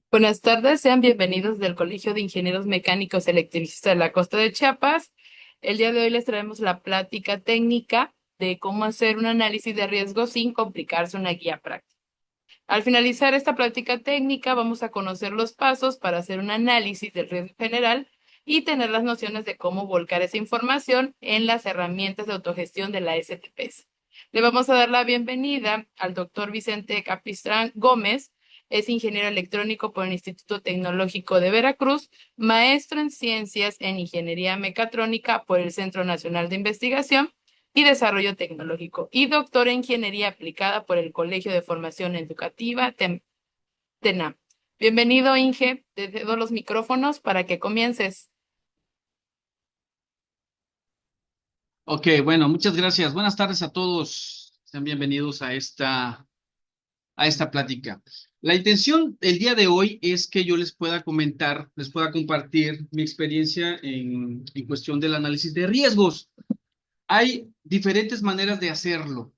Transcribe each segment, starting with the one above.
Buenas tardes, sean bienvenidos del Colegio de Ingenieros Mecánicos Electricistas de la Costa de Chiapas. El día de hoy les traemos la plática técnica de cómo hacer un análisis de riesgo sin complicarse una guía práctica. Al finalizar esta plática técnica, vamos a conocer los pasos para hacer un análisis del riesgo general y tener las nociones de cómo volcar esa información en las herramientas de autogestión de la STPS. Le vamos a dar la bienvenida al doctor Vicente Capistrán Gómez. Es ingeniero electrónico por el Instituto Tecnológico de Veracruz, maestro en ciencias en ingeniería mecatrónica por el Centro Nacional de Investigación y Desarrollo Tecnológico y doctor en Ingeniería Aplicada por el Colegio de Formación Educativa TENAM. Bienvenido, Inge. Te cedo los micrófonos para que comiences. Ok, bueno, muchas gracias. Buenas tardes a todos. Sean bienvenidos a esta plática. La intención el día de hoy es que yo les pueda comentar, les pueda compartir mi experiencia en cuestión del análisis de riesgos. Hay diferentes maneras de hacerlo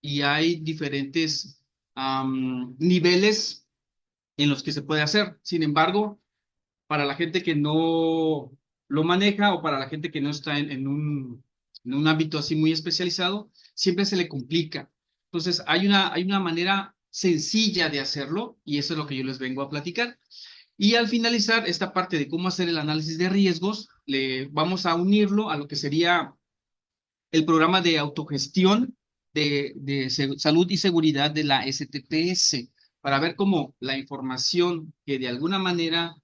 y hay diferentes niveles en los que se puede hacer. Sin embargo, para la gente que no lo maneja o para la gente que no está en un ámbito así muy especializado, siempre se le complica. Entonces, hay una manera sencilla de hacerlo y eso es lo que yo les vengo a platicar. Y al finalizar esta parte de cómo hacer el análisis de riesgos, le vamos a unirlo a lo que sería el programa de autogestión de salud y seguridad de la STPS para ver cómo la información que de alguna manera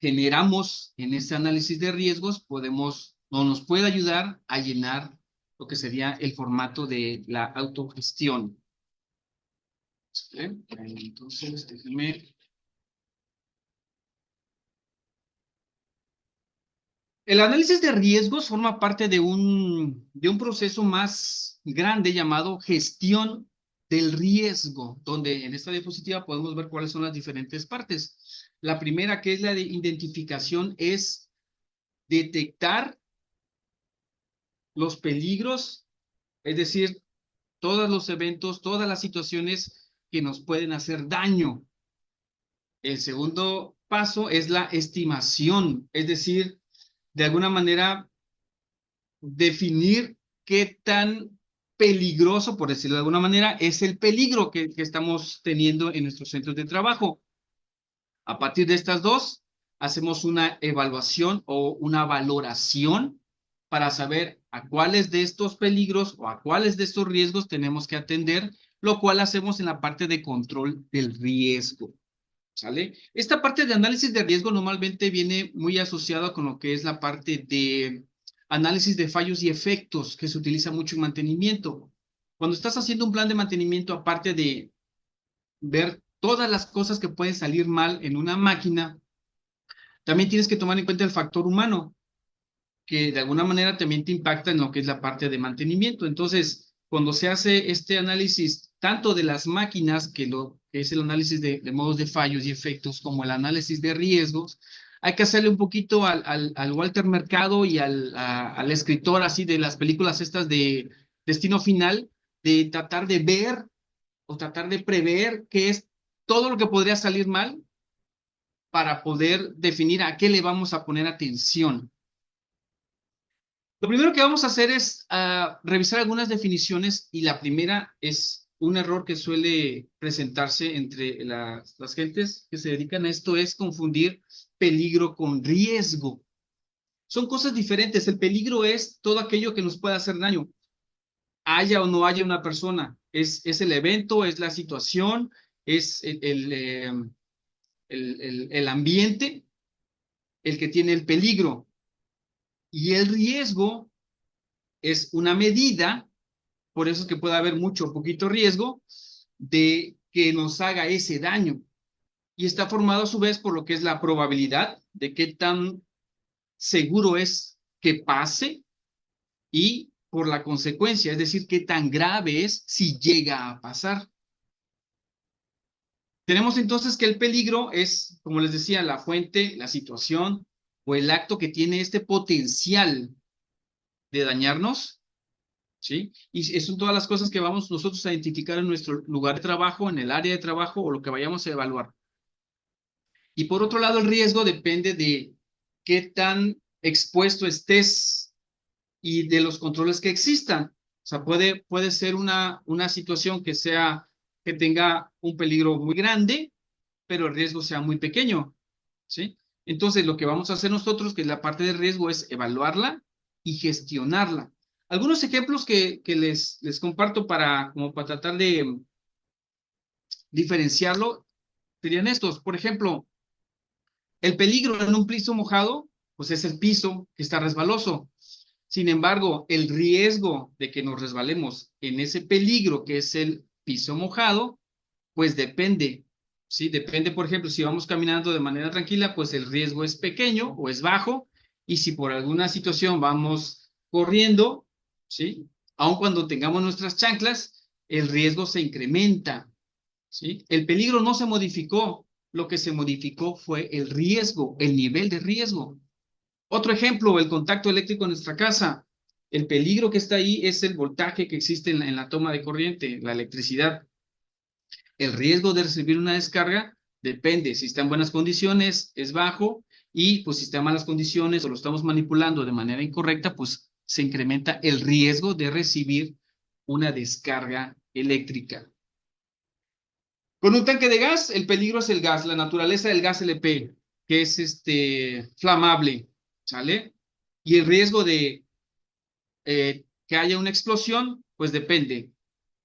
generamos en este análisis de riesgos, podemos o nos puede ayudar a llenar lo que sería el formato de la autogestión. ¿Sí? Entonces, déjenme. El análisis de riesgos forma parte de un proceso más grande llamado gestión del riesgo, donde en esta diapositiva podemos ver cuáles son las diferentes partes. La primera, que es la de identificación, es detectar los peligros, es decir, todos los eventos, todas las situaciones que nos pueden hacer daño. El segundo paso es la estimación, es decir, de alguna manera definir qué tan peligroso, por decirlo de alguna manera, es el peligro que estamos teniendo en nuestros centros de trabajo. A partir de estas dos, hacemos una evaluación o una valoración para saber a cuáles de estos peligros o a cuáles de estos riesgos tenemos que atender, lo cual hacemos en la parte de control del riesgo. ¿Sale? Esta parte de análisis de riesgo normalmente viene muy asociada con lo que es la parte de análisis de fallos y efectos que se utiliza mucho en mantenimiento. Cuando estás haciendo un plan de mantenimiento, aparte de ver todas las cosas que pueden salir mal en una máquina, también tienes que tomar en cuenta el factor humano, que de alguna manera también te impacta en lo que es la parte de mantenimiento. Entonces, cuando se hace este análisis tanto de las máquinas, que es el análisis de modos de fallos y efectos, como el análisis de riesgos, hay que hacerle un poquito al Walter Mercado y al escritor así de las películas estas de Destino Final, de tratar de ver o tratar de prever qué es todo lo que podría salir mal para poder definir a qué le vamos a poner atención. Lo primero que vamos a hacer es revisar algunas definiciones y la primera es un error que suele presentarse entre las gentes que se dedican a esto, es confundir peligro con riesgo. Son cosas diferentes. El peligro es todo aquello que nos puede hacer daño, haya o no haya una persona. Es el evento, es la situación, es el ambiente el que tiene el peligro. Y el riesgo es una medida, por eso es que puede haber mucho o poquito riesgo de que nos haga ese daño. Y está formado a su vez por lo que es la probabilidad de qué tan seguro es que pase y por la consecuencia, es decir, qué tan grave es si llega a pasar. Tenemos entonces que el peligro es, como les decía, la fuente, la situación o el acto que tiene este potencial de dañarnos. ¿Sí? Y son todas las cosas que vamos nosotros a identificar en nuestro lugar de trabajo, en el área de trabajo o lo que vayamos a evaluar. Y por otro lado, el riesgo depende de qué tan expuesto estés y de los controles que existan. O sea, puede ser una situación que tenga un peligro muy grande, pero el riesgo sea muy pequeño, ¿sí? Entonces, lo que vamos a hacer nosotros, que es la parte de riesgo, es evaluarla y gestionarla. Algunos ejemplos que les comparto como para tratar de diferenciarlo serían estos. Por ejemplo, el peligro en un piso mojado, pues es el piso que está resbaloso. Sin embargo, el riesgo de que nos resbalemos en ese peligro que es el piso mojado, pues depende, ¿sí? Depende, por ejemplo, si vamos caminando de manera tranquila, pues el riesgo es pequeño o es bajo, y si por alguna situación vamos corriendo, ¿sí? Aun cuando tengamos nuestras chanclas, el riesgo se incrementa, ¿sí? El peligro no se modificó, lo que se modificó fue el riesgo, el nivel de riesgo. Otro ejemplo, el contacto eléctrico en nuestra casa. El peligro que está ahí es el voltaje que existe en la toma de corriente, la electricidad. El riesgo de recibir una descarga depende, si está en buenas condiciones, es bajo, y pues si está en malas condiciones o lo estamos manipulando de manera incorrecta, pues se incrementa el riesgo de recibir una descarga eléctrica. Con un tanque de gas, el peligro es el gas, la naturaleza del gas LP, que es flamable, ¿sale? Y el riesgo de que haya una explosión, pues depende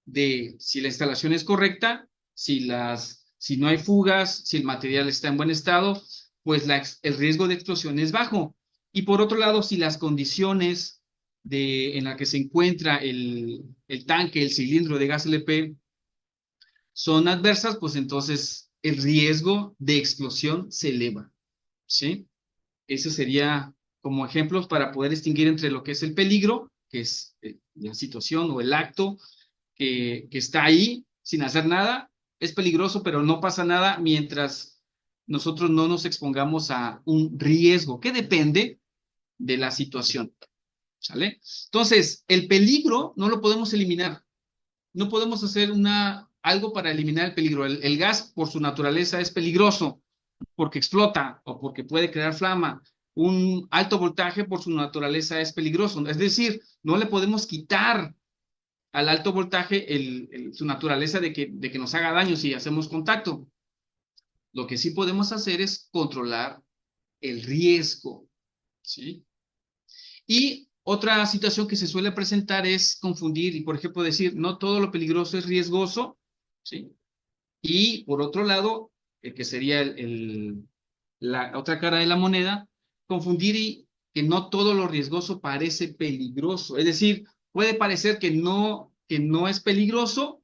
de si la instalación es correcta, si no hay fugas, si el material está en buen estado, pues el riesgo de explosión es bajo. Y por otro lado, si las condiciones en las que se encuentra el tanque, el cilindro de gas LP, son adversas, pues entonces el riesgo de explosión se eleva, ¿sí? Eso sería como ejemplos para poder distinguir entre lo que es el peligro, que es la situación o el acto que está ahí sin hacer nada, es peligroso, pero no pasa nada mientras nosotros no nos expongamos a un riesgo que depende de la situación, ¿sale? Entonces, el peligro no lo podemos eliminar, no podemos hacer algo para eliminar el peligro. El gas, por su naturaleza, es peligroso porque explota o porque puede crear flama. Un alto voltaje, por su naturaleza, es peligroso. Es decir, no le podemos quitar al alto voltaje su naturaleza de que nos haga daño si hacemos contacto. Lo que sí podemos hacer es controlar el riesgo, ¿sí? Y otra situación que se suele presentar es confundir y, por ejemplo, decir, no todo lo peligroso es riesgoso, ¿sí? Y, por otro lado, el que sería la otra cara de la moneda, confundir y que no todo lo riesgoso parece peligroso. Es decir, puede parecer que no es peligroso,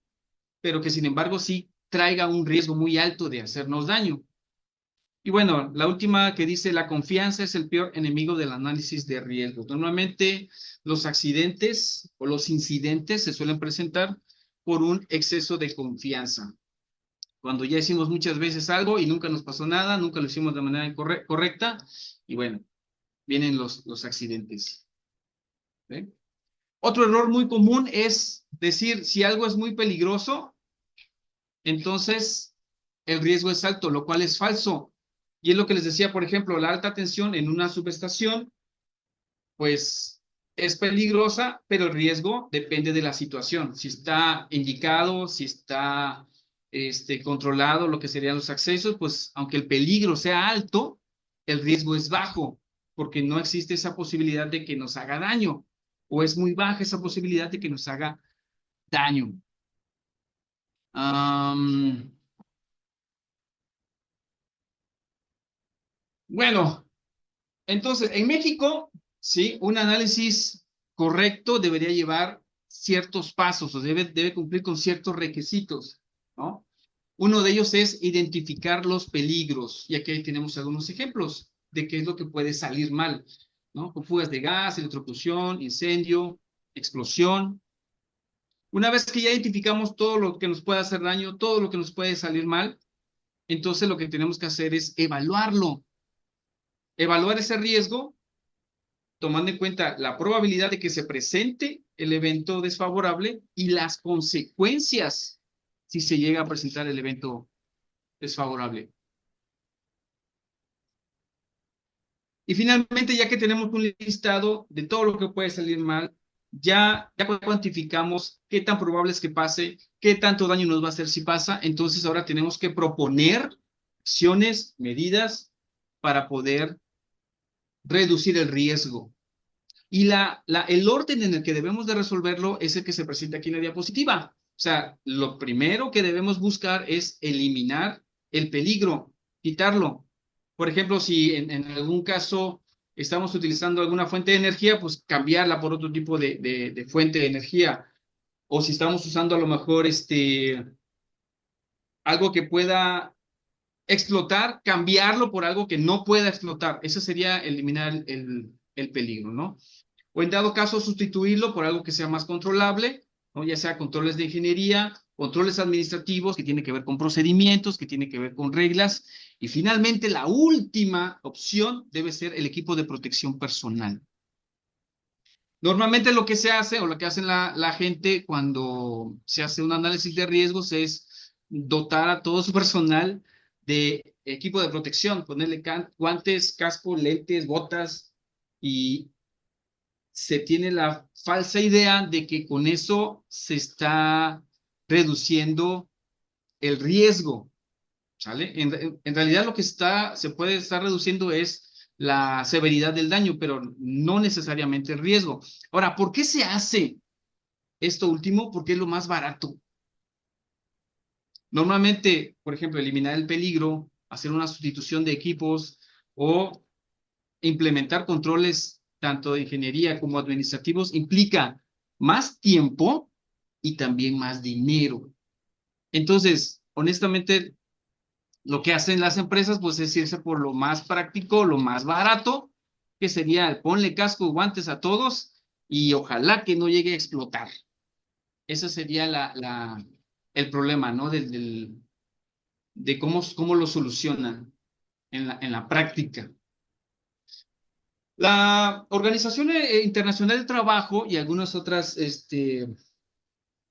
pero que sin embargo sí traiga un riesgo muy alto de hacernos daño. Y bueno, la última que dice, la confianza es el peor enemigo del análisis de riesgos. Normalmente los accidentes o los incidentes se suelen presentar por un exceso de confianza. Cuando ya hicimos muchas veces algo y nunca nos pasó nada, nunca lo hicimos de manera correcta, y bueno, vienen los accidentes. ¿Sí? Otro error muy común es decir, si algo es muy peligroso, entonces el riesgo es alto, lo cual es falso. Y es lo que les decía, por ejemplo, la alta tensión en una subestación, pues es peligrosa, pero el riesgo depende de la situación. Si está indicado, si está controlado lo que serían los accesos, pues aunque el peligro sea alto, el riesgo es bajo, porque no existe esa posibilidad de que nos haga daño, o es muy baja esa posibilidad de que nos haga daño. Bueno, entonces, en México, sí, un análisis correcto debería llevar ciertos pasos o debe cumplir con ciertos requisitos, ¿no? Uno de ellos es identificar los peligros, y aquí tenemos algunos ejemplos de qué es lo que puede salir mal, ¿no? Con fugas de gas, electrocución, incendio, explosión. Una vez que ya identificamos todo lo que nos puede hacer daño, todo lo que nos puede salir mal, entonces lo que tenemos que hacer es evaluarlo, evaluar ese riesgo tomando en cuenta la probabilidad de que se presente el evento desfavorable y las consecuencias si se llega a presentar el evento desfavorable. Y finalmente, ya que tenemos un listado de todo lo que puede salir mal, ya cuantificamos qué tan probable es que pase, qué tanto daño nos va a hacer si pasa, entonces ahora tenemos que proponer acciones, medidas para poder reducir el riesgo. Y el orden en el que debemos de resolverlo es el que se presenta aquí en la diapositiva. O sea, lo primero que debemos buscar es eliminar el peligro, quitarlo. Por ejemplo, si en algún caso estamos utilizando alguna fuente de energía, pues cambiarla por otro tipo de fuente de energía. O si estamos usando a lo mejor algo que pueda explotar, cambiarlo por algo que no pueda explotar. Eso sería eliminar el peligro, ¿no? O en dado caso sustituirlo por algo que sea más controlable, ¿no? Ya sea controles de ingeniería, controles administrativos que tienen que ver con procedimientos, que tienen que ver con reglas. Y finalmente, la última opción debe ser el equipo de protección personal. Normalmente lo que se hace o lo que hacen la gente cuando se hace un análisis de riesgos es dotar a todo su personal de equipo de protección, ponerle guantes, casco, lentes, botas y se tiene la falsa idea de que con eso se está reduciendo el riesgo, ¿sale? En realidad lo que se puede estar reduciendo es la severidad del daño, pero no necesariamente el riesgo. Ahora, ¿por qué se hace esto último? Porque es lo más barato. Normalmente, por ejemplo, eliminar el peligro, hacer una sustitución de equipos o implementar controles tanto de ingeniería como administrativos implica más tiempo y también más dinero. Entonces, honestamente, lo que hacen las empresas, pues es irse por lo más práctico, lo más barato, que sería ponle casco, guantes a todos y ojalá que no llegue a explotar. Ese sería el problema, ¿no? De cómo lo solucionan en la práctica. La Organización Internacional del Trabajo y algunos otros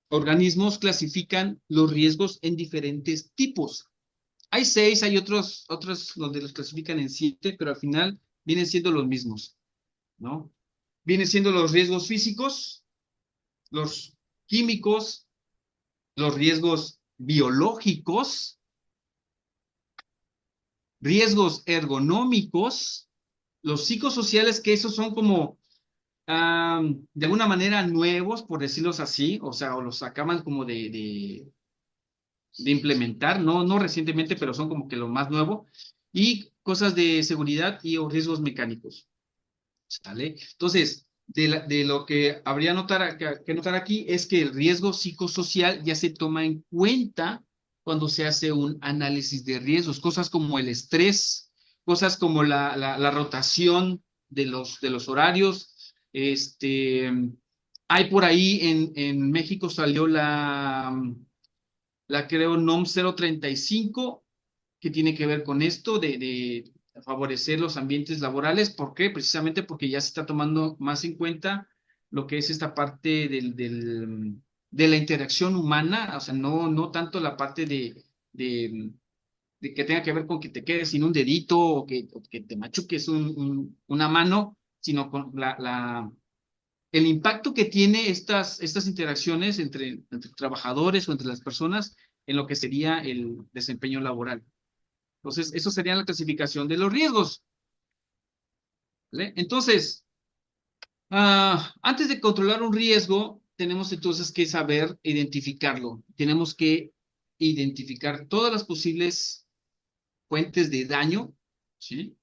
organismos clasifican los riesgos en diferentes tipos. Hay 6, hay otros donde los clasifican en 7, pero al final vienen siendo los mismos, ¿no? Vienen siendo los riesgos físicos, los químicos, los riesgos biológicos, riesgos ergonómicos, los psicosociales, que esos son como de alguna manera nuevos, por decirlos así, o sea, o los acaban como de implementar, no recientemente, pero son como que lo más nuevo, y cosas de seguridad y o riesgos mecánicos, ¿sale? Entonces, de lo que habría que notar aquí es que el riesgo psicosocial ya se toma en cuenta cuando se hace un análisis de riesgos, cosas como el estrés, cosas como la rotación de los horarios, hay por ahí en México salió la creo NOM 035, que tiene que ver con esto de favorecer los ambientes laborales. ¿Por qué? Precisamente porque ya se está tomando más en cuenta lo que es esta parte de la interacción humana, o sea, no tanto la parte de que tenga que ver con que te quedes sin un dedito o que te machuques una mano, sino con el impacto que tiene estas interacciones entre trabajadores o entre las personas en lo que sería el desempeño laboral. Entonces, eso sería la clasificación de los riesgos, ¿vale? Entonces, antes de controlar un riesgo, tenemos entonces que saber identificarlo. Tenemos que identificar todas las posibles fuentes de daño, ¿sí?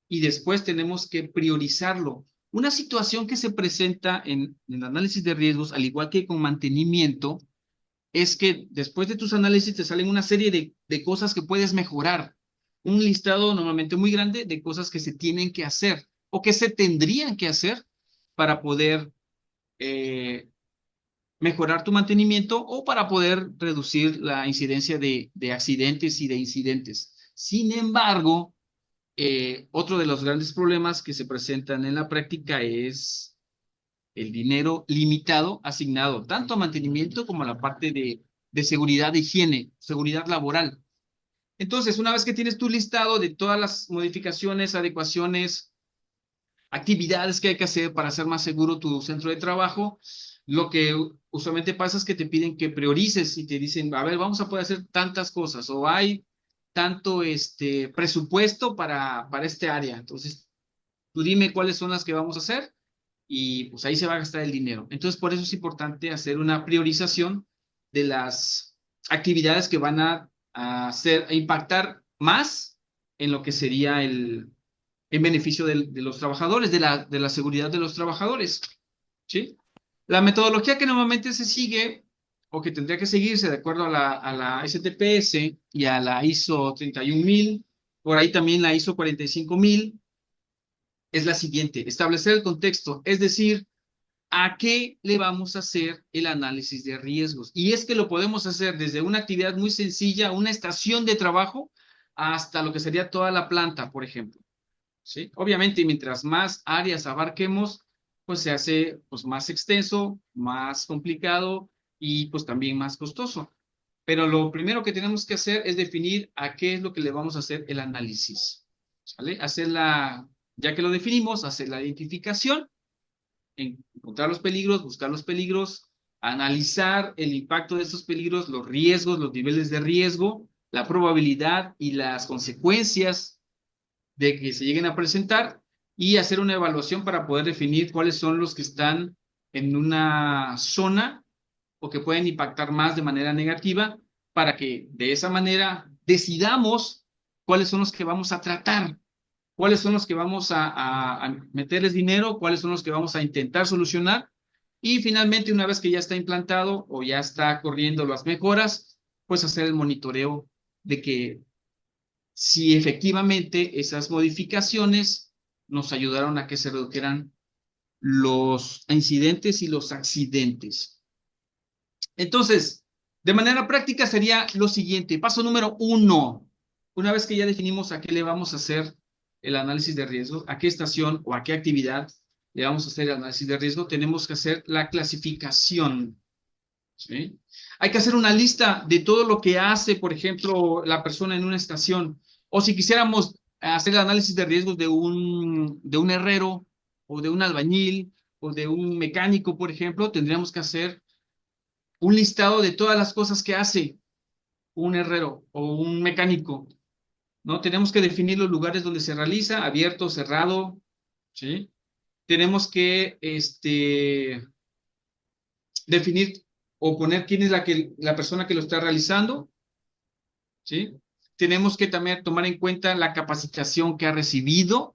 Y después tenemos que priorizarlo. Una situación que se presenta en el análisis de riesgos, al igual que con mantenimiento, es que después de tus análisis te salen una serie de cosas que puedes mejorar. Un listado normalmente muy grande de cosas que se tienen que hacer o que se tendrían que hacer para poder eh, mejorar tu mantenimiento o para poder reducir la incidencia de accidentes y de incidentes. Sin embargo, otro de los grandes problemas que se presentan en la práctica es el dinero limitado asignado tanto a mantenimiento como a la parte de seguridad de higiene, seguridad laboral. Entonces, una vez que tienes tu listado de todas las modificaciones, adecuaciones actividades que hay que hacer para hacer más seguro tu centro de trabajo. Lo que usualmente pasa es que te piden que priorices y te dicen, a ver, vamos a poder hacer tantas cosas o hay tanto presupuesto para este área. Entonces, tú dime cuáles son las que vamos a hacer y pues ahí se va a gastar el dinero. Entonces, por eso es importante hacer una priorización de las actividades que van a hacer, a impactar más en lo que sería en beneficio de los trabajadores, de la seguridad de los trabajadores, ¿sí? La metodología que normalmente se sigue o que tendría que seguirse de acuerdo a la STPS y a la ISO 31000, por ahí también la ISO 45000, es la siguiente: establecer el contexto, es decir, ¿a qué le vamos a hacer el análisis de riesgos? Y es que lo podemos hacer desde una actividad muy sencilla, una estación de trabajo, hasta lo que sería toda la planta, por ejemplo, ¿sí? Obviamente, mientras más áreas abarquemos, pues se hace pues, más extenso, más complicado y pues también más costoso. Pero lo primero que tenemos que hacer es definir a qué es lo que le vamos a hacer el análisis, ¿sale? Ya que lo definimos, hacer la identificación, encontrar los peligros, buscar los peligros, analizar el impacto de estos peligros, los riesgos, los niveles de riesgo, la probabilidad y las consecuencias de que se lleguen a presentar y hacer una evaluación para poder definir cuáles son los que están en una zona o que pueden impactar más de manera negativa para que de esa manera decidamos cuáles son los que vamos a tratar, cuáles son los que vamos a meterles dinero, cuáles son los que vamos a intentar solucionar y finalmente una vez que ya está implantado o ya está corriendo las mejoras, pues hacer el monitoreo de que si efectivamente esas modificaciones nos ayudaron a que se redujeran los incidentes y los accidentes. Entonces, de manera práctica sería lo siguiente. Paso número 1. Una vez que ya definimos a qué le vamos a hacer el análisis de riesgo, a qué estación o a qué actividad le vamos a hacer el análisis de riesgo, tenemos que hacer la clasificación, ¿sí? Hay que hacer una lista de todo lo que hace, por ejemplo, la persona en una estación. O si quisiéramos hacer el análisis de riesgos de un herrero o de un albañil o de un mecánico, por ejemplo, tendríamos que hacer un listado de todas las cosas que hace un herrero o un mecánico, ¿no? Tenemos que definir los lugares donde se realiza, abierto, cerrado, ¿sí? Tenemos que definir o poner quién es la persona que lo está realizando, ¿sí? Tenemos que también tomar en cuenta la capacitación que ha recibido.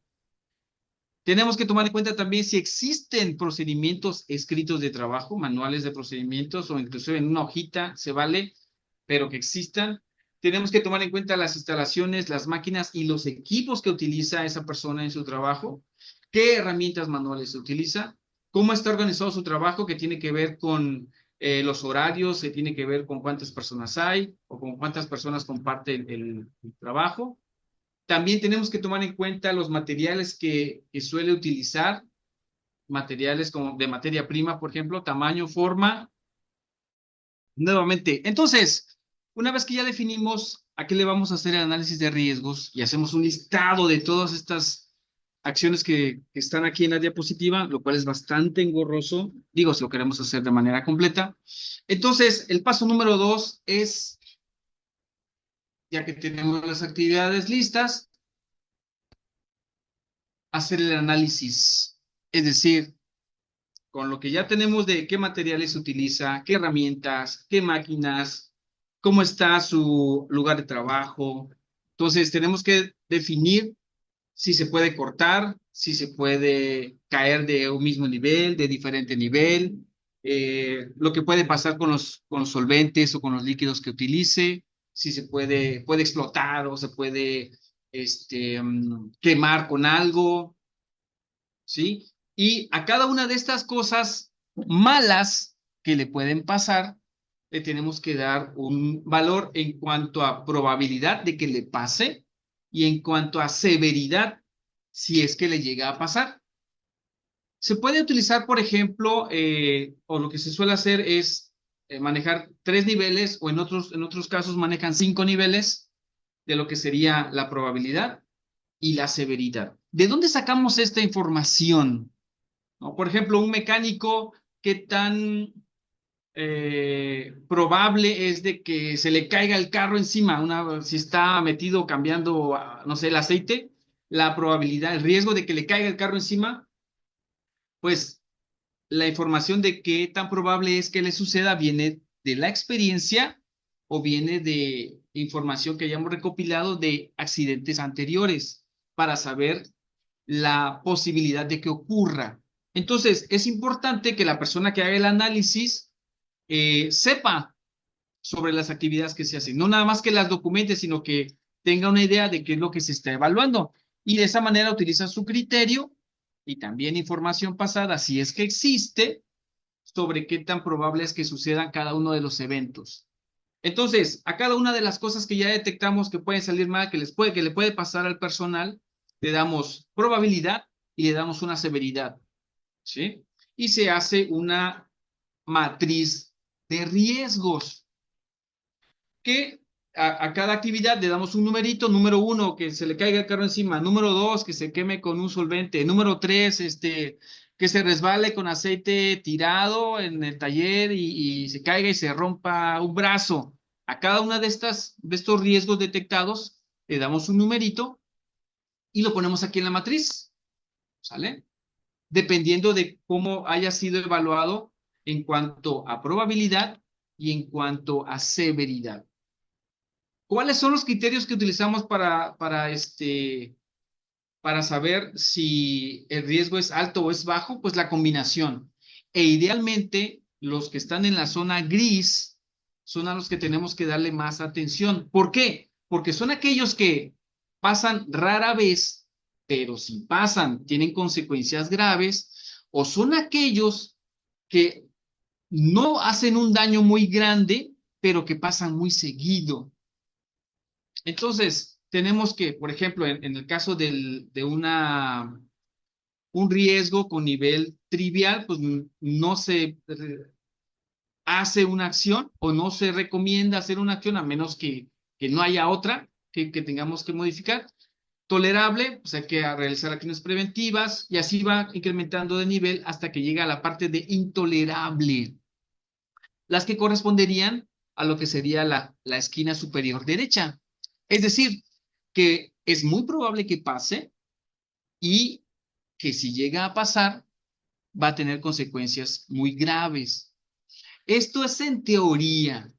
Tenemos que tomar en cuenta también si existen procedimientos escritos de trabajo, manuales de procedimientos o incluso en una hojita, se vale, pero que existan. Tenemos que tomar en cuenta las instalaciones, las máquinas y los equipos que utiliza esa persona en su trabajo, qué herramientas manuales se utiliza, cómo está organizado su trabajo, que tiene que ver con los horarios, que tiene que ver con cuántas personas hay o con cuántas personas comparten el trabajo. También tenemos que tomar en cuenta los materiales que suele utilizar, materiales como de materia prima, por ejemplo, tamaño, forma. Nuevamente, entonces, una vez que ya definimos a qué le vamos a hacer el análisis de riesgos y hacemos un listado de todas estas acciones que están aquí en la diapositiva, lo cual es bastante engorroso, digo, si lo queremos hacer de manera completa. Entonces, el paso número 2 es, ya que tenemos las actividades listas, hacer el análisis, es decir, con lo que ya tenemos de qué materiales se utiliza, qué herramientas, qué máquinas, cómo está su lugar de trabajo. Entonces, tenemos que definir si se puede cortar, si se puede caer de un mismo nivel, de diferente nivel, lo que puede pasar con los solventes o con los líquidos que utilice, si puede explotar o se puede quemar con algo, ¿sí? Y a cada una de estas cosas malas que le pueden pasar, le tenemos que dar un valor en cuanto a probabilidad de que le pase y en cuanto a severidad, si es que le llega a pasar. Se puede utilizar, por ejemplo, o lo que se suele hacer es manejar 3 niveles o en otros casos manejan 5 niveles de lo que sería la probabilidad y la severidad. ¿De dónde sacamos esta información? ¿No? Por ejemplo, un mecánico, ¿qué tan probable es de que se le caiga el carro encima? Si está metido cambiando, no sé, el aceite, la probabilidad, el riesgo de que le caiga el carro encima, pues la información de qué tan probable es que le suceda viene de la experiencia o viene de información que hayamos recopilado de accidentes anteriores para saber la posibilidad de que ocurra. Entonces, es importante que la persona que haga el análisis sepa sobre las actividades que se hacen, no nada más que las documente, sino que tenga una idea de qué es lo que se está evaluando. Y de esa manera utiliza su criterio y también información pasada, si es que existe, sobre qué tan probable es que sucedan cada uno de los eventos. Entonces, a cada una de las cosas que ya detectamos que pueden salir mal, que le puede pasar al personal, le damos probabilidad y le damos una severidad, ¿sí? Y se hace una matriz de riesgos que a cada actividad le damos un numerito: número 1, que se le caiga el carro encima; número 2, que se queme con un solvente; número 3, que se resbale con aceite tirado en el taller y se caiga y se rompa un brazo. A cada una de estos riesgos detectados le damos un numerito y lo ponemos aquí en la matriz, ¿sale? Dependiendo de cómo haya sido evaluado en cuanto a probabilidad y en cuanto a severidad. ¿Cuáles son los criterios que utilizamos para saber si el riesgo es alto o es bajo? Pues la combinación. E idealmente, los que están en la zona gris son a los que tenemos que darle más atención. ¿Por qué? Porque son aquellos que pasan rara vez, pero si pasan, tienen consecuencias graves, o son aquellos que no hacen un daño muy grande, pero que pasan muy seguido. Entonces, tenemos que, por ejemplo, en el caso de un riesgo con nivel trivial, pues no se hace una acción o no se recomienda hacer una acción a menos que no haya otra que tengamos que modificar. Tolerable, pues hay que realizar acciones preventivas y así va incrementando de nivel hasta que llega a la parte de intolerable, las que corresponderían a lo que sería la esquina superior derecha. Es decir, que es muy probable que pase y que si llega a pasar va a tener consecuencias muy graves. Esto es en teoría,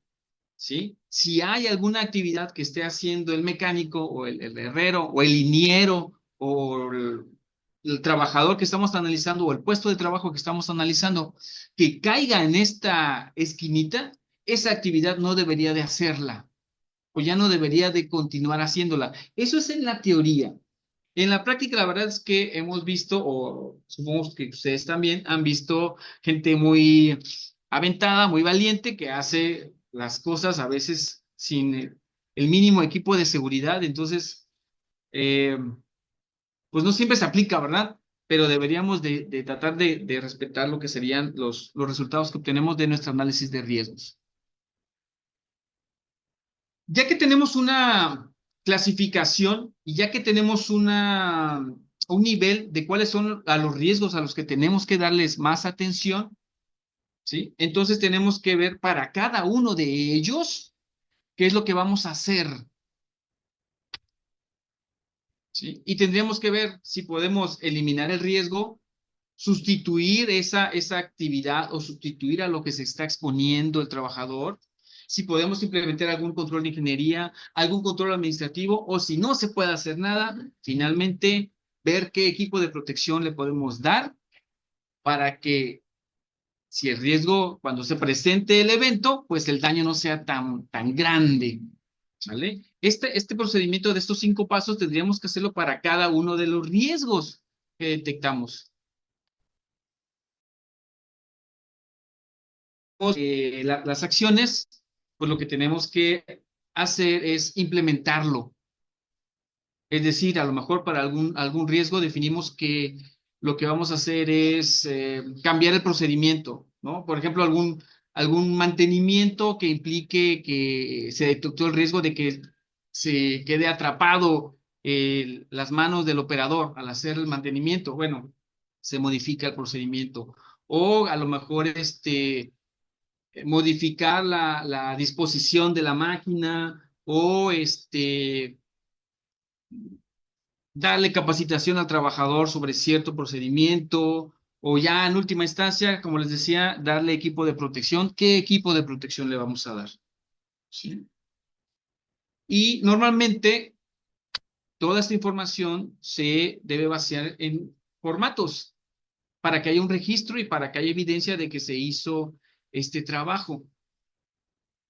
¿sí? Si hay alguna actividad que esté haciendo el mecánico o el herrero o el liniero o el trabajador que estamos analizando o el puesto de trabajo que estamos analizando que caiga en esta esquinita, esa actividad no debería de hacerla o ya no debería de continuar haciéndola. Eso es en la teoría. En la práctica, la verdad es que hemos visto, o supongo que ustedes también han visto, gente muy aventada, muy valiente, que hace las cosas a veces sin el mínimo equipo de seguridad. Entonces, eh, pues no siempre se aplica, ¿verdad? Pero deberíamos de tratar de respetar lo que serían los resultados que obtenemos de nuestro análisis de riesgos. Ya que tenemos una clasificación y ya que tenemos un nivel de cuáles son a los riesgos a los que tenemos que darles más atención, ¿sí? Entonces tenemos que ver para cada uno de ellos qué es lo que vamos a hacer, ¿sí? Y tendríamos que ver si podemos eliminar el riesgo, sustituir esa actividad o sustituir a lo que se está exponiendo el trabajador, si podemos implementar algún control de ingeniería, algún control administrativo, o si no se puede hacer nada, finalmente ver qué equipo de protección le podemos dar para que si el riesgo, cuando se presente el evento, pues el daño no sea tan grande, ¿vale? Este procedimiento de estos 5 pasos tendríamos que hacerlo para cada uno de los riesgos que detectamos. Las acciones, pues lo que tenemos que hacer es implementarlo. Es decir, a lo mejor para algún riesgo definimos que lo que vamos a hacer es cambiar el procedimiento, ¿no? Por ejemplo, algún mantenimiento que implique que se detectó el riesgo de que se quede atrapado las manos del operador al hacer el mantenimiento, bueno, se modifica el procedimiento. O a lo mejor modificar la disposición de la máquina o darle capacitación al trabajador sobre cierto procedimiento o ya en última instancia, como les decía, darle equipo de protección. ¿Qué equipo de protección le vamos a dar? ¿Sí? Y normalmente toda esta información se debe vaciar en formatos para que haya un registro y para que haya evidencia de que se hizo este trabajo.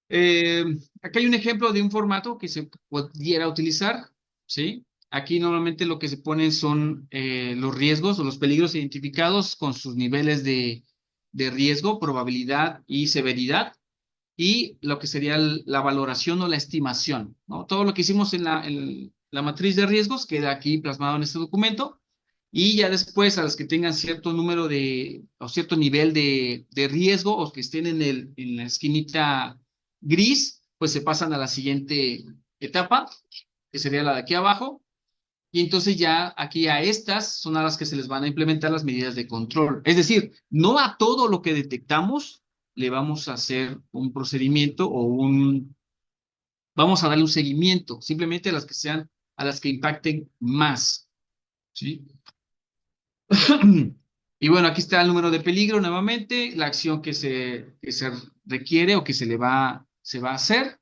Eh, Aquí hay un ejemplo de un formato que se pudiera utilizar, ¿sí? Aquí normalmente lo que se ponen son los riesgos o los peligros identificados con sus niveles de riesgo, probabilidad y severidad, y lo que sería la valoración o la estimación, ¿no? Todo lo que hicimos en la matriz de riesgos queda aquí plasmado en este documento, y ya después a las que tengan cierto número o cierto nivel de riesgo o que estén en la esquinita gris, pues se pasan a la siguiente etapa, que sería la de aquí abajo, y entonces ya aquí a estas son a las que se les van a implementar las medidas de control. Es decir, no a todo lo que detectamos le vamos a hacer un procedimiento vamos a darle un seguimiento, simplemente a las que sean, a las que impacten más, ¿sí? Y bueno, aquí está el número de peligro nuevamente, la acción que se requiere o que se va a hacer,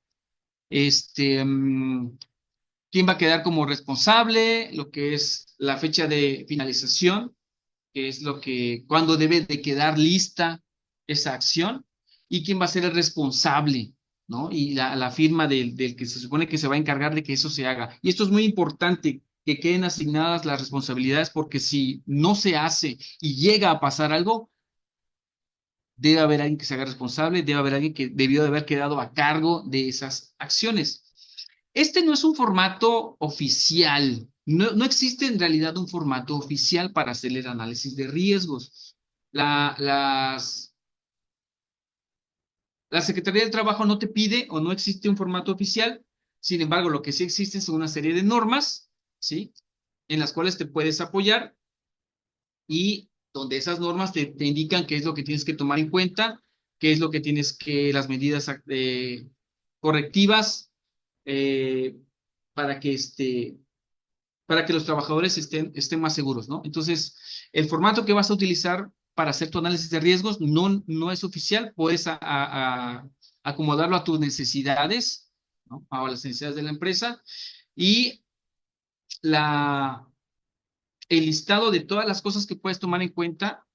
quién va a quedar como responsable, lo que es la fecha de finalización, que es cuándo debe de quedar lista esa acción, y quién va a ser el responsable, ¿no? Y la firma del que se supone que se va a encargar de que eso se haga. Y esto es muy importante, que queden asignadas las responsabilidades, porque si no se hace y llega a pasar algo, debe haber alguien que se haga responsable, debe haber alguien que debió de haber quedado a cargo de esas acciones. Este no es un formato oficial, no existe en realidad un formato oficial para hacer el análisis de riesgos. La Secretaría del Trabajo no te pide o no existe un formato oficial. Sin embargo, lo que sí existe son una serie de normas, ¿sí? En las cuales te puedes apoyar, y donde esas normas te indican qué es lo que tienes que tomar en cuenta, qué es lo que las medidas correctivas, eh, para que los trabajadores estén más seguros, ¿no? Entonces, el formato que vas a utilizar para hacer tu análisis de riesgos no es oficial, puedes acomodarlo a tus necesidades, ¿no? A las necesidades de la empresa, y la, el listado de todas las cosas que puedes tomar en cuenta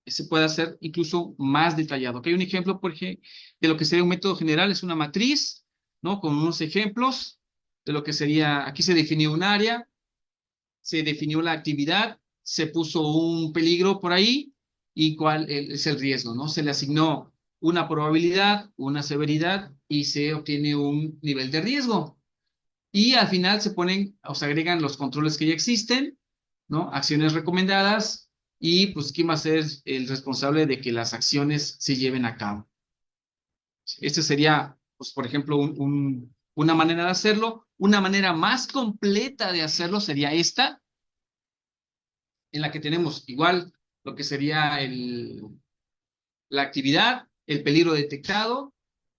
se puede hacer incluso más detallado. Aquí hay un ejemplo, por ejemplo, de lo que sería un método general, es una matriz, ¿no? Con unos ejemplos de lo que sería, aquí se definió un área, se definió la actividad, se puso un peligro por ahí y cuál es el riesgo, ¿no? Se le asignó una probabilidad, una severidad y se obtiene un nivel de riesgo. Y al final se ponen o se agregan los controles que ya existen, ¿no? Acciones recomendadas y pues quién va a ser el responsable de que las acciones se lleven a cabo. Este sería, pues, por ejemplo, una manera de hacerlo. Una manera más completa de hacerlo sería esta, en la que tenemos igual lo que sería la actividad, el peligro detectado,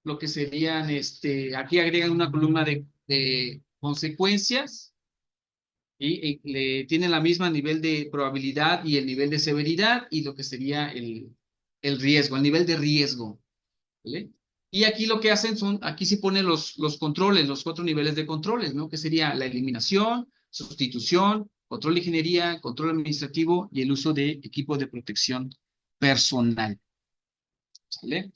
lo que serían, aquí agregan una columna de consecuencias, y tienen la misma nivel de probabilidad y el nivel de severidad y lo que sería el riesgo, el nivel de riesgo, ¿vale? Y aquí lo que hacen aquí se ponen los controles, los 4 niveles de controles, ¿no? Que sería la eliminación, sustitución, control de ingeniería, control administrativo y el uso de equipo de protección personal, ¿vale?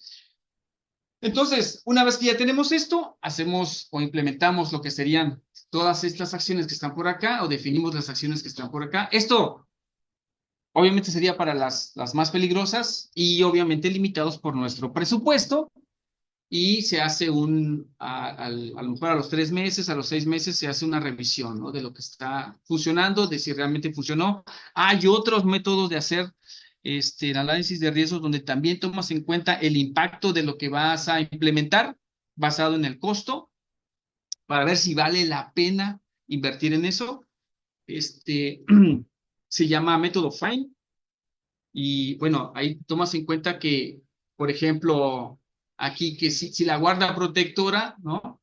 Entonces, una vez que ya tenemos esto, hacemos o implementamos lo que serían todas estas acciones que están por acá, o definimos las acciones que están por acá. Esto obviamente sería para las más peligrosas y obviamente limitados por nuestro presupuesto, y se hace a lo mejor a los 3 meses, a los 6 meses, se hace una revisión, ¿no? De lo que está funcionando, de si realmente funcionó. Hay otros métodos de hacer el análisis de riesgos donde también tomas en cuenta el impacto de lo que vas a implementar basado en el costo, para ver si vale la pena invertir en eso. Se llama método FINE. Y bueno, ahí tomas en cuenta que, por ejemplo, aquí que si la guarda protectora, ¿no?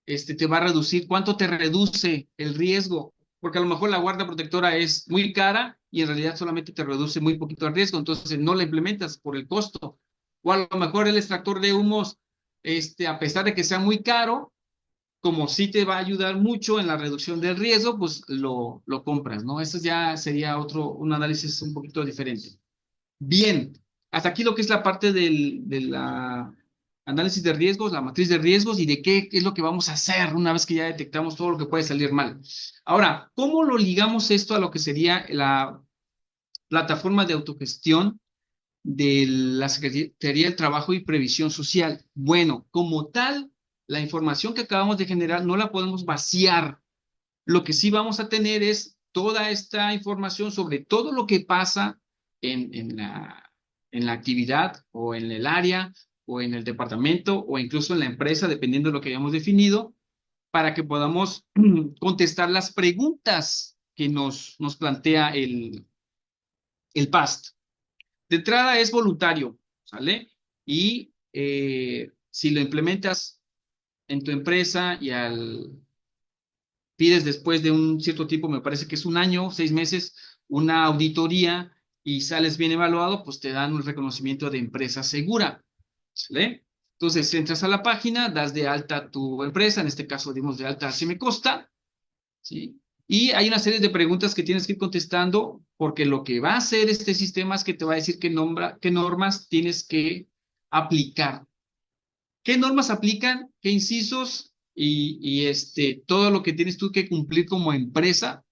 Te va a reducir, ¿cuánto te reduce el riesgo? Porque a lo mejor la guarda protectora es muy cara y en realidad solamente te reduce muy poquito el riesgo, entonces no la implementas por el costo. O a lo mejor el extractor de humos, a pesar de que sea muy caro, como sí te va a ayudar mucho en la reducción del riesgo, pues lo compras, ¿no? Eso ya sería un análisis un poquito diferente. Bien, hasta aquí lo que es la parte de la análisis de riesgos, la matriz de riesgos y de qué es lo que vamos a hacer una vez que ya detectamos todo lo que puede salir mal. Ahora, ¿cómo lo ligamos esto a lo que sería la plataforma de autogestión de la Secretaría del Trabajo y Previsión Social? Bueno, como tal, la información que acabamos de generar no la podemos vaciar. Lo que sí vamos a tener es toda esta información sobre todo lo que pasa en la actividad o en el área o en el departamento o incluso en la empresa, dependiendo de lo que hayamos definido, para que podamos contestar las preguntas que nos plantea el PAST. De entrada es voluntario, ¿sale? Y si lo implementas en tu empresa y pides después de un cierto tiempo, me parece que es un año, 6 meses, una auditoría y sales bien evaluado, pues te dan un reconocimiento de empresa segura, ¿vale? Entonces entras a la página, das de alta tu empresa, en este caso dimos de alta Costa, ¿sí? Y hay una serie de preguntas que tienes que ir contestando, porque lo que va a hacer este sistema es que te va a decir qué normas tienes que aplicar. ¿Qué normas aplican? ¿Qué incisos? Y todo lo que tienes tú que cumplir como empresa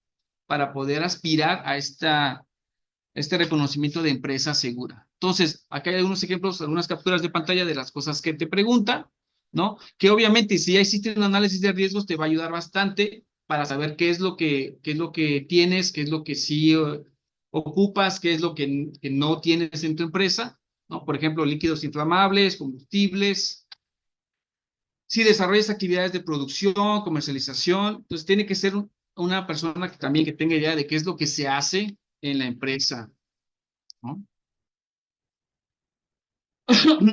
para poder aspirar a este reconocimiento de empresa segura. Entonces, acá hay algunos ejemplos, algunas capturas de pantalla de las cosas que te pregunta, ¿no? Que obviamente si ya hiciste un análisis de riesgos te va a ayudar bastante para saber qué es lo que tienes, qué es lo que sí ocupas, qué es lo que no tienes en tu empresa, ¿no? Por ejemplo, líquidos inflamables, combustibles, si desarrollas actividades de producción, comercialización, entonces tiene que ser una persona que también que tenga idea de qué es lo que se hace en la empresa, ¿no?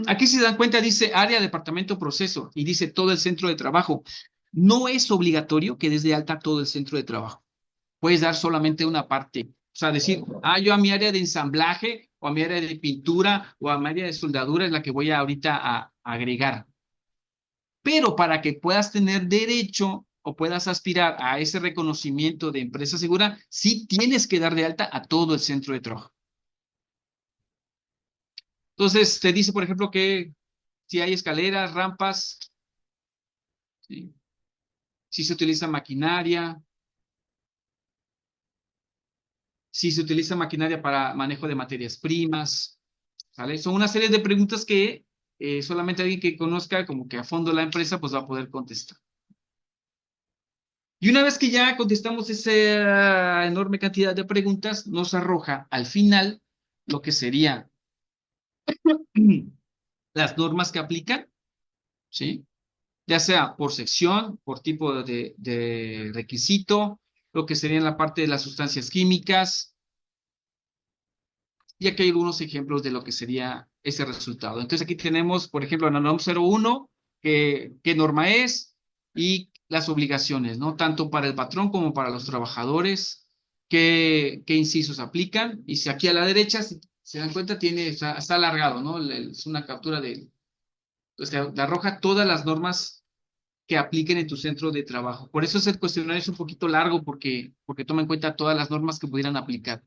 Aquí si se dan cuenta dice área, departamento, proceso y dice todo el centro de trabajo. No es obligatorio que des de alta todo el centro de trabajo. Puedes dar solamente una parte. O sea, decir, yo a mi área de ensamblaje o a mi área de pintura o a mi área de soldadura es la que voy ahorita a agregar. Pero para que puedas tener derecho o puedas aspirar a ese reconocimiento de empresa segura, sí tienes que dar de alta a todo el centro de trabajo. Entonces, te dice, por ejemplo, que si hay escaleras, rampas, ¿sí? Si se utiliza maquinaria, si se utiliza maquinaria para manejo de materias primas, ¿sale? Son una serie de preguntas que solamente alguien que conozca como que a fondo la empresa, pues va a poder contestar. Y una vez que ya contestamos esa enorme cantidad de preguntas, nos arroja al final lo que serían las normas que aplican, ¿sí? Ya sea por sección, por tipo de requisito, lo que sería en la parte de las sustancias químicas, y aquí hay algunos ejemplos de lo que sería ese resultado. Entonces aquí tenemos, por ejemplo, la norma 01, qué norma es y las obligaciones, ¿no? Tanto para el patrón como para los trabajadores, qué incisos aplican. Y si aquí a la derecha, si se dan cuenta, está alargado, ¿no? Es una captura de, entonces te arroja todas las normas que apliquen en tu centro de trabajo. Por eso el cuestionario es un poquito largo porque toma en cuenta todas las normas que pudieran aplicar.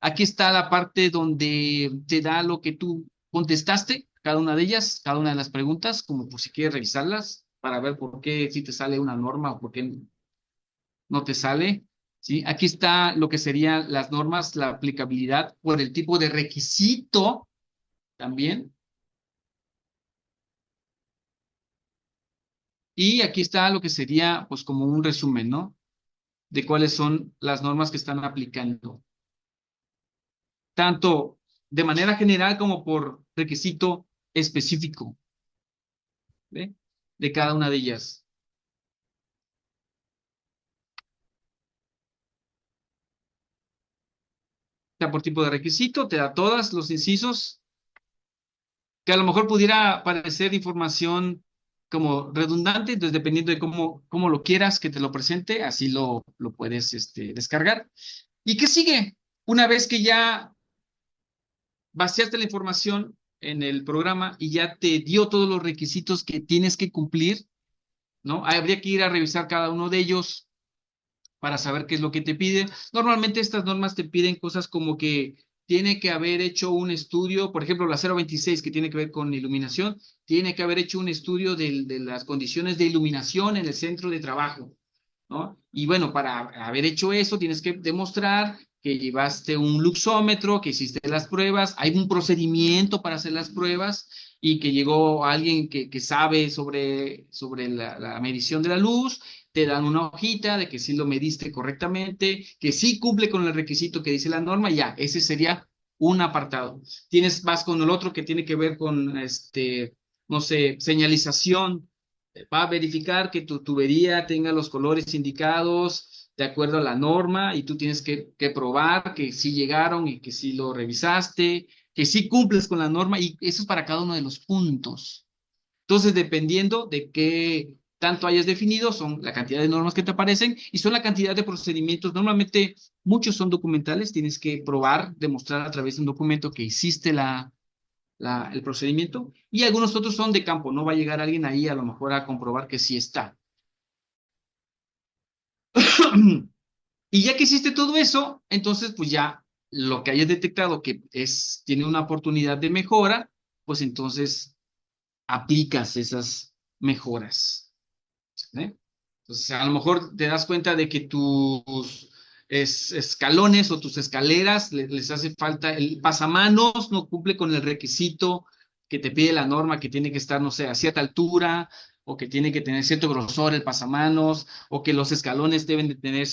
Aquí está la parte donde te da lo que tú contestaste, cada una de ellas, cada una de las preguntas, como por si quieres revisarlas para ver por qué si te sale una norma o por qué no te sale. ¿Sí? Aquí está lo que serían las normas, la aplicabilidad por el tipo de requisito también. Y aquí está lo que sería, pues, como un resumen, ¿no? De cuáles son las normas que están aplicando, tanto de manera general como por requisito específico, ¿ve? De cada una de ellas. sea por tipo de requisito, te da todos los incisos, que a lo mejor pudiera parecer información como redundante, entonces dependiendo de cómo lo quieras que te lo presente, así lo puedes descargar. ¿Y qué sigue? Una vez que ya vaciaste la información en el programa y ya te dio todos los requisitos que tienes que cumplir, ¿no? Habría que ir a revisar cada uno de ellos para saber qué es lo que te piden. Normalmente estas normas te piden cosas como que tiene que haber hecho un estudio, por ejemplo, la 026 que tiene que ver con iluminación, tiene que haber hecho un estudio de las condiciones de iluminación en el centro de trabajo, ¿no? Y bueno, para haber hecho eso, tienes que demostrar que llevaste un luxómetro, que hiciste las pruebas, hay un procedimiento para hacer las pruebas y que llegó alguien que sabe sobre la medición de la luz, te dan una hojita de que sí lo mediste correctamente, que sí cumple con el requisito que dice la norma, ya, ese sería un apartado. Vas con el otro que tiene que ver con, no sé, señalización, va a verificar que tu tubería tenga los colores indicados de acuerdo a la norma y tú tienes que probar que sí llegaron y que sí lo revisaste, que sí cumples con la norma y eso es para cada uno de los puntos. Entonces, dependiendo de qué tanto hayas definido, son la cantidad de normas que te aparecen y son la cantidad de procedimientos. Normalmente, muchos son documentales, tienes que probar, demostrar a través de un documento que hiciste el procedimiento, y algunos otros son de campo, no va a llegar alguien ahí a lo mejor a comprobar que sí está. Y ya que hiciste todo eso, entonces pues ya lo que hayas detectado que tiene una oportunidad de mejora, pues entonces aplicas esas mejoras. ¿Eh? Entonces, a lo mejor te das cuenta de que tus escalones o tus escaleras les hace falta, el pasamanos no cumple con el requisito que te pide la norma, que tiene que estar, no sé, a cierta altura, o que tiene que tener cierto grosor el pasamanos, o que los escalones deben de tener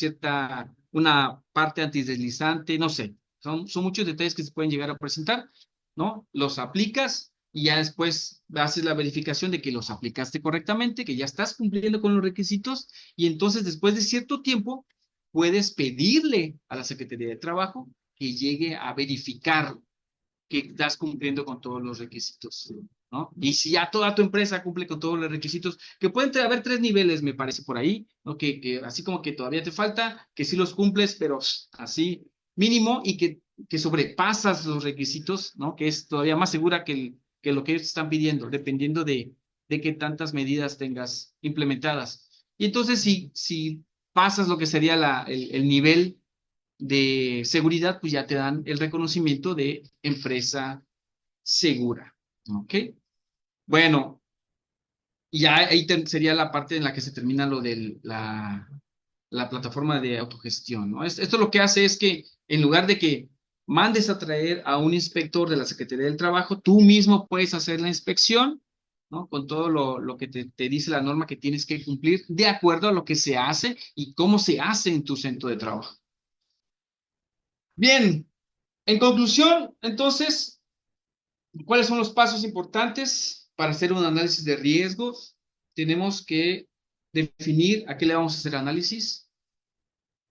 una parte antideslizante, no sé. Son muchos detalles que se pueden llegar a presentar, ¿no? Los aplicas y ya después haces la verificación de que los aplicaste correctamente, que ya estás cumpliendo con los requisitos y entonces después de cierto tiempo puedes pedirle a la Secretaría de Trabajo que llegue a verificar que estás cumpliendo con todos los requisitos, ¿no? Y si ya toda tu empresa cumple con todos los requisitos, que pueden haber tres niveles, me parece por ahí, ¿no? Que así como que todavía te falta, que sí los cumples, pero así mínimo y que sobrepasas los requisitos, ¿no? Que es todavía más segura que lo que ellos están pidiendo, dependiendo de qué tantas medidas tengas implementadas. Y entonces, si pasas lo que sería el nivel de seguridad, pues ya te dan el reconocimiento de empresa segura. ¿Ok? Bueno, y ya ahí sería la parte en la que se termina lo de la plataforma de autogestión, ¿no? Esto lo que hace es que en lugar de que mandes a traer a un inspector de la Secretaría del Trabajo, tú mismo puedes hacer la inspección, ¿no? Con todo lo que te dice la norma que tienes que cumplir de acuerdo a lo que se hace y cómo se hace en tu centro de trabajo. Bien, en conclusión, entonces, ¿cuáles son los pasos importantes para hacer un análisis de riesgos? Tenemos que definir a qué le vamos a hacer análisis.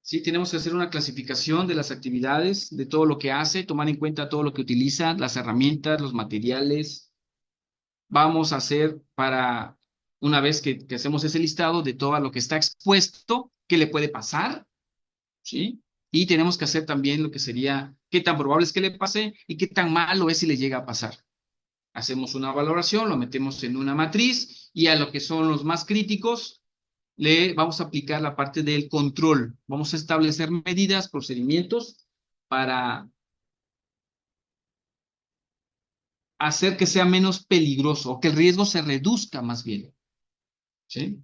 Sí, tenemos que hacer una clasificación de las actividades, de todo lo que hace, tomar en cuenta todo lo que utiliza, las herramientas, los materiales. Vamos a hacer una vez que hacemos ese listado de todo lo que está expuesto, qué le puede pasar, ¿sí? Y tenemos que hacer también lo que sería qué tan probable es que le pase y qué tan malo es si le llega a pasar. Hacemos una valoración, lo metemos en una matriz y a lo que son los más críticos le vamos a aplicar la parte del control. Vamos a establecer medidas, procedimientos para hacer que sea menos peligroso o que el riesgo se reduzca más bien. ¿Sí?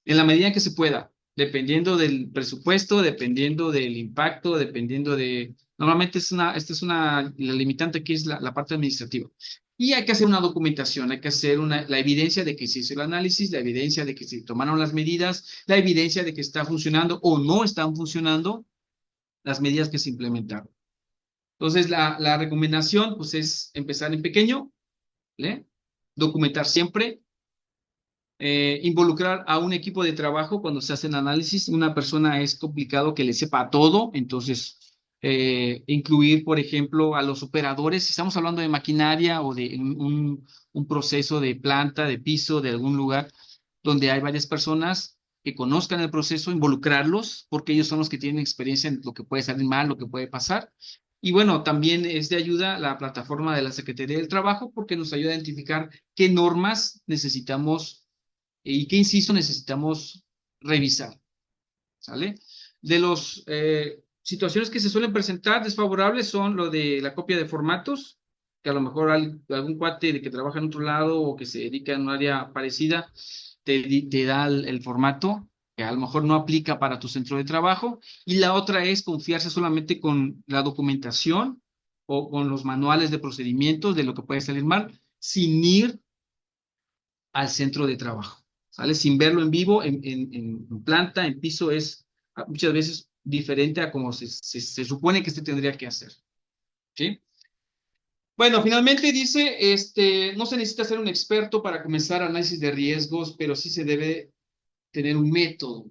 En la medida que se pueda, dependiendo del presupuesto, dependiendo del impacto, dependiendo de... Normalmente esta es la limitante aquí es la parte administrativa. Y hay que hacer una documentación, hay que hacer la evidencia de que se hizo el análisis, la evidencia de que se tomaron las medidas, la evidencia de que está funcionando o no están funcionando las medidas que se implementaron. Entonces, la recomendación pues es empezar en pequeño, ¿le? Documentar siempre, involucrar a un equipo de trabajo cuando se hacen análisis. Una persona es complicado que le sepa todo, entonces incluir, por ejemplo, a los operadores, si estamos hablando de maquinaria o de un proceso de planta, de piso, de algún lugar donde hay varias personas que conozcan el proceso, involucrarlos, porque ellos son los que tienen experiencia en lo que puede salir mal, lo que puede pasar. Y bueno, también es de ayuda la plataforma de la Secretaría del Trabajo porque nos ayuda a identificar qué normas necesitamos y qué inciso necesitamos revisar. ¿Sale? De las situaciones que se suelen presentar desfavorables son lo de la copia de formatos, que a lo mejor algún cuate de que trabaja en otro lado o que se dedica en un área parecida te da el formato que a lo mejor no aplica para tu centro de trabajo. Y la otra es confiarse solamente con la documentación o con los manuales de procedimientos de lo que puede salir mal, sin ir al centro de trabajo, ¿sale? Sin verlo en vivo, en planta, en piso, es muchas veces diferente a como se supone que se tendría que hacer, ¿sí? Bueno, finalmente dice, no se necesita ser un experto para comenzar análisis de riesgos, pero sí se debe tener un método,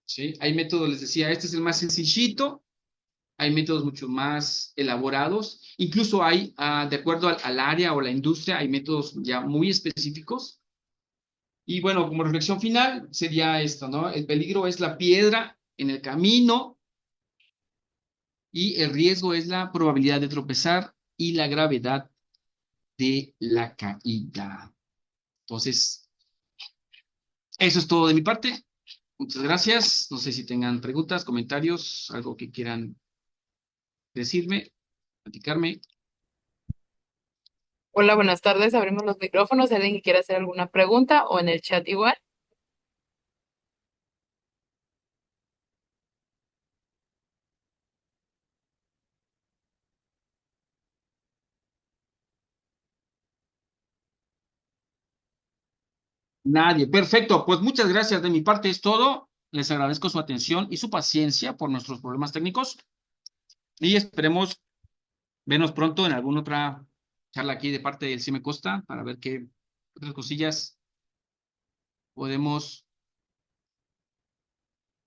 ¿sí? Hay métodos, les decía, este es el más sencillito, hay métodos mucho más elaborados, incluso hay, de acuerdo al área o la industria, hay métodos ya muy específicos. Y bueno, como reflexión final sería esto, ¿no? El peligro es la piedra en el camino y el riesgo es la probabilidad de tropezar y la gravedad de la caída. Entonces, eso es todo de mi parte. Muchas gracias. No sé si tengan preguntas, comentarios, algo que quieran decirme, platicarme. Hola, buenas tardes. Abrimos los micrófonos. ¿Alguien que quiera hacer alguna pregunta o en el chat igual? Nadie. Perfecto. Pues muchas gracias de mi parte. Es todo. Les agradezco su atención y su paciencia por nuestros problemas técnicos y esperemos vernos pronto en alguna otra charla aquí de parte del CIME Costa para ver qué otras cosillas podemos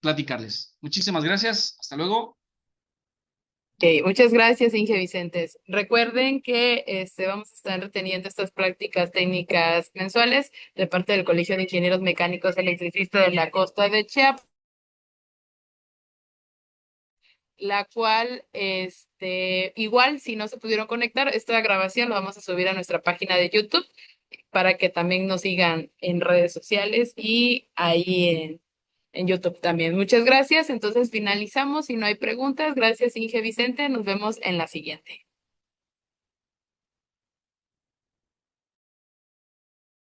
platicarles. Muchísimas gracias. Hasta luego. Ok, muchas gracias, Inge Vicentes. Recuerden que vamos a estar teniendo estas prácticas técnicas mensuales de parte del Colegio de Ingenieros Mecánicos Electricistas de la Costa de Chiapas, la cual, igual, si no se pudieron conectar, esta grabación la vamos a subir a nuestra página de YouTube para que también nos sigan en redes sociales y ahí en YouTube también. Muchas gracias. Entonces finalizamos. Si no hay preguntas, gracias, Inge Vicente. Nos vemos en la siguiente.